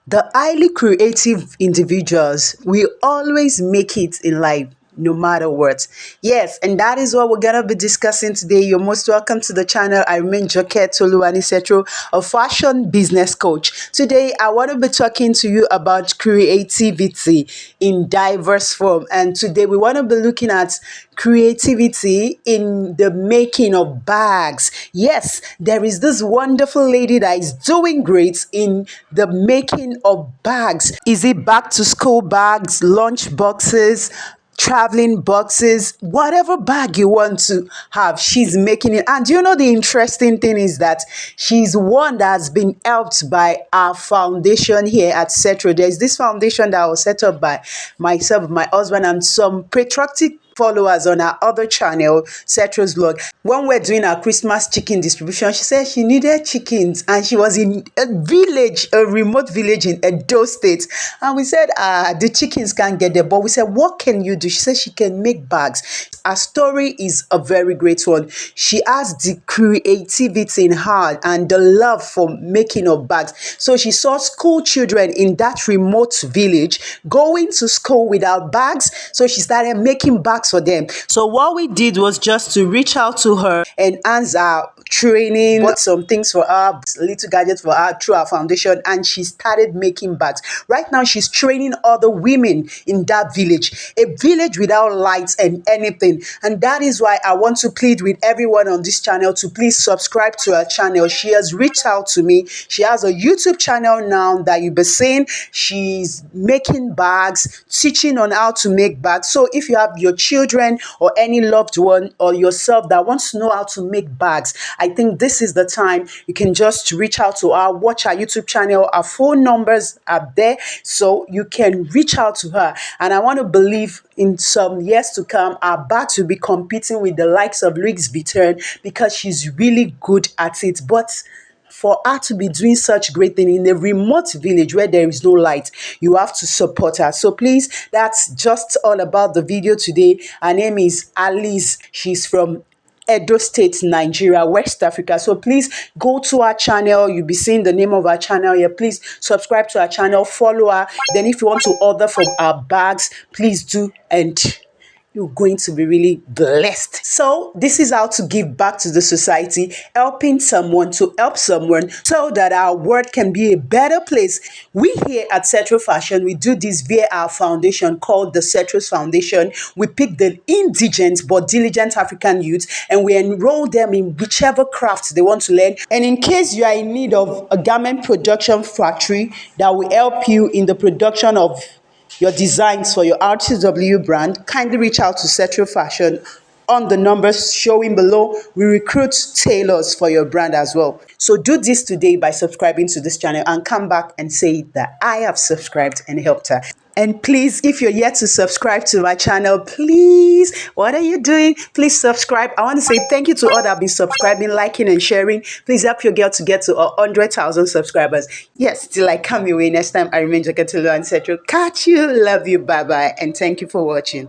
The highly creative individuals will always make it in life. No matter what. Yes, and that is what we're gonna be discussing today. You're most welcome to the channel. I remain Joke Toluwani Setro, a fashion business coach. Today, I want to be talking to you about creativity in diverse form. And today, we want to be looking at creativity in the making of bags. Yes, there is this wonderful lady that is doing great in the making of bags. Is it back to school bags, lunch boxes, traveling boxes, whatever bag you want to have, she's making it. And you know, the interesting thing is that she's one that has been helped by our foundation here at Cetro. There's this foundation that was set up by myself, my husband, and some patriotic followers on our other channel, Cetro's Vlog. When we're doing our Christmas chicken distribution, she said she needed chickens and she was in a village, a remote village in Edo State. And we said, the chickens can't get there. But we said, what can you do? She said she can make bags. Her story is a very great one. She has the creativity in her and the love for making of bags. So she saw school children in that remote village going to school without bags. So she started making bags for them. So what we did was just to reach out to her and answer training, bought some things for her, little gadgets for her through our foundation, and she started making bags. Right now, she's training other women in that village, a village without lights and anything. And that is why I want to plead with everyone on this channel to please subscribe to her channel. She has reached out to me. She has a YouTube channel now that you'll be seeing. She's making bags, teaching on how to make bags. So if you have your children or any loved one or yourself that wants to know how to make bags, I think this is the time. You can just reach out to her, watch our YouTube channel. Our phone numbers are there, so you can reach out to her. And I want to believe in some years to come, our bags will be competing with the likes of Louis Vuitton because she's really good at it. But for her to be doing such great thing in a remote village where there is no light, you have to support her. So please, that's just all about the video today. Her name is Alice. She's from Edo State, Nigeria, West Africa. So please go to our channel. You'll be seeing the name of our channel here. Please subscribe to our channel, follow her. Then if you want to order from our bags, please do, and you're going to be really blessed. So this is how to give back to the society, helping someone to help someone so that our world can be a better place. We here at Cetro Fashion, we do this via our foundation called the Cetros Foundation. We pick the indigent but diligent African youth and we enroll them in whichever craft they want to learn. And in case you are in need of a garment production factory that will help you in the production of your designs for your RTW brand, kindly reach out to Cetro Fashion on the numbers showing below. We recruit tailors for your brand as well. So do this today by subscribing to this channel and come back and say that I have subscribed and helped her. And please, if you're yet to subscribe to my channel, please, what are you doing? Please subscribe. I want to say thank you to all that have been subscribing, liking, and sharing. Please help your girl to get to 100,000 subscribers. Yes, till I come your way next time. I remain Joke Toluwani Setro. Catch you, love you, bye-bye, and thank you for watching.